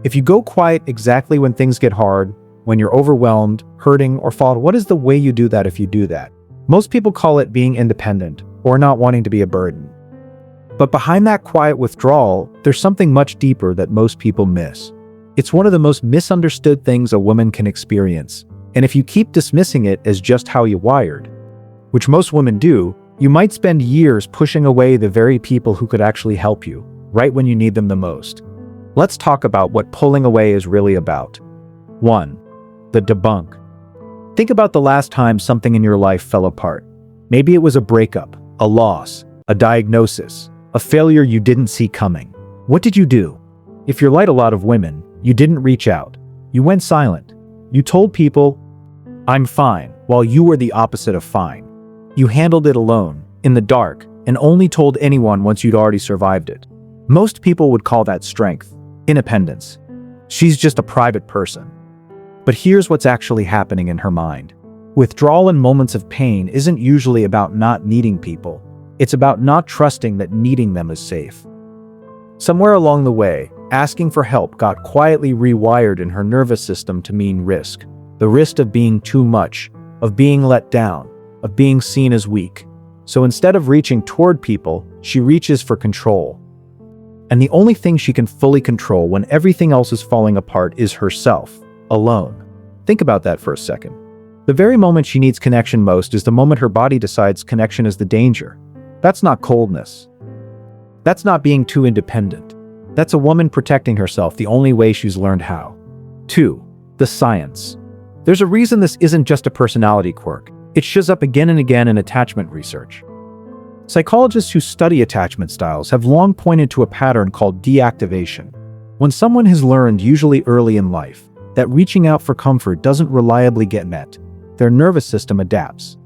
If you go quiet exactly when things get hard, when you're overwhelmed, hurting, or fall, what is the way you do that if you do that? Most people call it being independent or not wanting to be a burden. But behind that quiet withdrawal, there's something much deeper that most people miss. It's one of the most misunderstood things a woman can experience. And if you keep dismissing it as just how you're wired, which most women do, you might spend years pushing away the very people who could actually help you, right when you need them the most. Let's talk about what pulling away is really about. 1. The debunk. Think about the last time something in your life fell apart. Maybe it was a breakup, a loss, a diagnosis, a failure you didn't see coming. What did you do? If you're like a lot of women, you didn't reach out. You went silent. You told people, "I'm fine," while you were the opposite of fine. You handled it alone, in the dark, and only told anyone once you'd already survived it. Most people would call that strength, independence. She's just a private person. But here's what's actually happening in her mind. Withdrawal in moments of pain isn't usually about not needing people. It's about not trusting that needing them is safe. Somewhere along the way, asking for help got quietly rewired in her nervous system to mean risk. The risk of being too much, of being let down, of being seen as weak. So instead of reaching toward people, she reaches for control. And the only thing she can fully control when everything else is falling apart is herself, alone. Think about that for a second. The very moment she needs connection most is the moment her body decides connection is the danger. That's not coldness. That's not being too independent. That's a woman protecting herself the only way she's learned how. 2. The science. There's a reason this isn't just a personality quirk. It shows up again and again in attachment research. Psychologists who study attachment styles have long pointed to a pattern called deactivation. When someone has learned, usually early in life, that reaching out for comfort doesn't reliably get met, their nervous system adapts.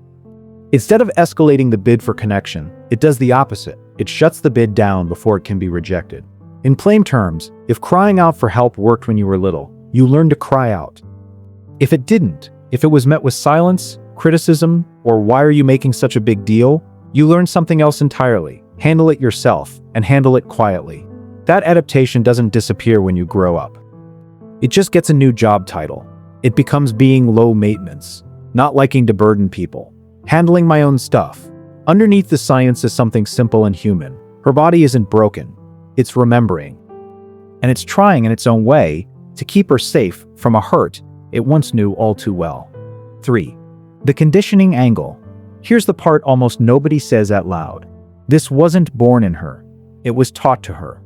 Instead of escalating the bid for connection, it does the opposite. It shuts the bid down before it can be rejected. In plain terms, if crying out for help worked when you were little, you learned to cry out. If it didn't, if it was met with silence, criticism, or "why are you making such a big deal?" you learn something else entirely. Handle it yourself, and handle it quietly. That adaptation doesn't disappear when you grow up. It just gets a new job title. It becomes being low maintenance, not liking to burden people, handling my own stuff. Underneath the science is something simple and human. Her body isn't broken. It's remembering. And it's trying in its own way to keep her safe from a hurt it once knew all too well. 3. The conditioning angle. Here's the part almost nobody says out loud. This wasn't born in her. It was taught to her.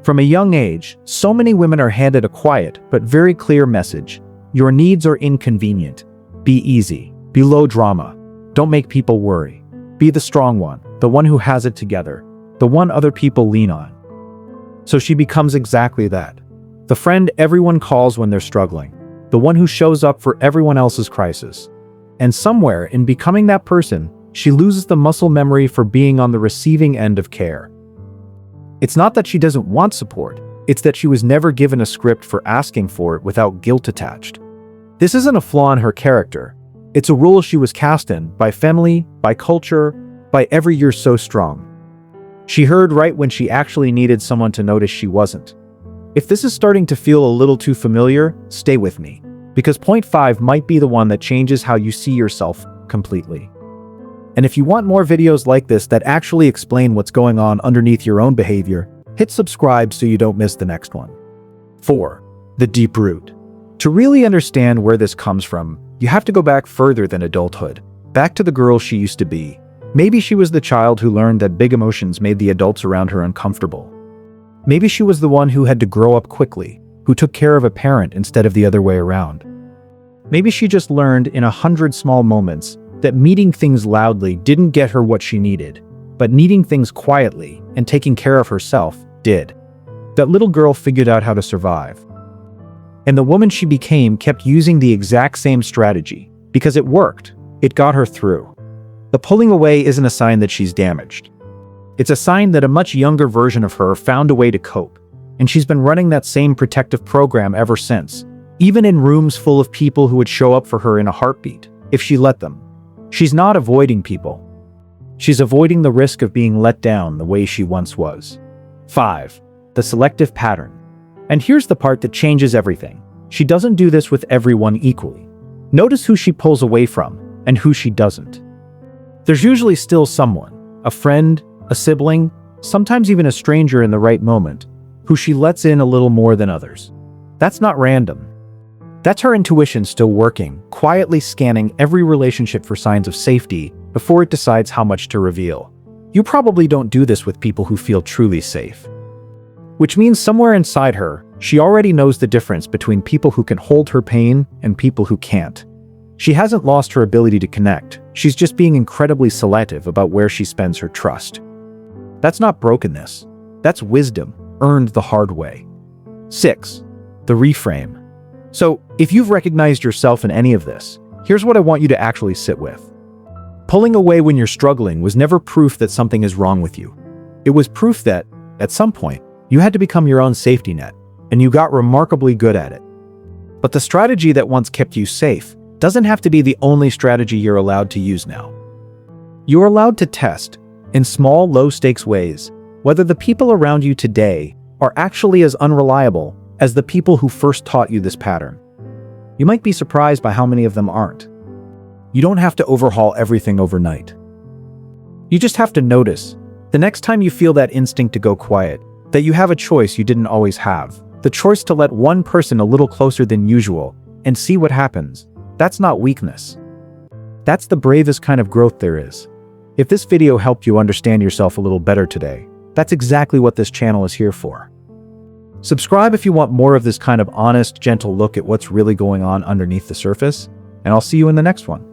From a young age, so many women are handed a quiet but very clear message. Your needs are inconvenient. Be easy. Be low drama. Don't make people worry. Be the strong one, the one who has it together, the one other people lean on. So she becomes exactly that. The friend everyone calls when they're struggling. The one who shows up for everyone else's crisis. And somewhere in becoming that person, she loses the muscle memory for being on the receiving end of care. It's not that she doesn't want support, it's that she was never given a script for asking for it without guilt attached. This isn't a flaw in her character. It's a role she was cast in by family, by culture, by every "you're so strong." She heard right when she actually needed someone to notice she wasn't. If this is starting to feel a little too familiar, stay with me, because point 5 might be the one that changes how you see yourself completely. And if you want more videos like this that actually explain what's going on underneath your own behavior, hit subscribe so you don't miss the next one. 4. The deep root. To really understand where this comes from, you have to go back further than adulthood, back to the girl she used to be. Maybe she was the child who learned that big emotions made the adults around her uncomfortable. Maybe she was the one who had to grow up quickly, who took care of a parent instead of the other way around. Maybe she just learned in 100 small moments that meeting things loudly didn't get her what she needed, but needing things quietly and taking care of herself did. That little girl figured out how to survive. And the woman she became kept using the exact same strategy, because it worked. It got her through. The pulling away isn't a sign that she's damaged. It's a sign that a much younger version of her found a way to cope, and she's been running that same protective program ever since, even in rooms full of people who would show up for her in a heartbeat, if she let them. She's not avoiding people. She's avoiding the risk of being let down the way she once was. 5. The selective pattern. And here's the part that changes everything. She doesn't do this with everyone equally. Notice who she pulls away from and who she doesn't. There's usually still someone, a friend, a sibling, sometimes even a stranger in the right moment, who she lets in a little more than others. That's not random. That's her intuition still working, quietly scanning every relationship for signs of safety before it decides how much to reveal. You probably don't do this with people who feel truly safe. Which means somewhere inside her, she already knows the difference between people who can hold her pain and people who can't. She hasn't lost her ability to connect, she's just being incredibly selective about where she spends her trust. That's not brokenness. That's wisdom, earned the hard way. 6. The reframe. So, if you've recognized yourself in any of this, here's what I want you to actually sit with. Pulling away when you're struggling was never proof that something is wrong with you. It was proof that, at some point, you had to become your own safety net, and you got remarkably good at it. But the strategy that once kept you safe doesn't have to be the only strategy you're allowed to use now. You're allowed to test, in small, low-stakes ways, whether the people around you today are actually as unreliable as the people who first taught you this pattern. You might be surprised by how many of them aren't. You don't have to overhaul everything overnight. You just have to notice, the next time you feel that instinct to go quiet, that you have a choice you didn't always have. The choice to let one person a little closer than usual and see what happens. That's not weakness. That's the bravest kind of growth there is. If this video helped you understand yourself a little better today, that's exactly what this channel is here for. Subscribe if you want more of this kind of honest, gentle look at what's really going on underneath the surface, and I'll see you in the next one.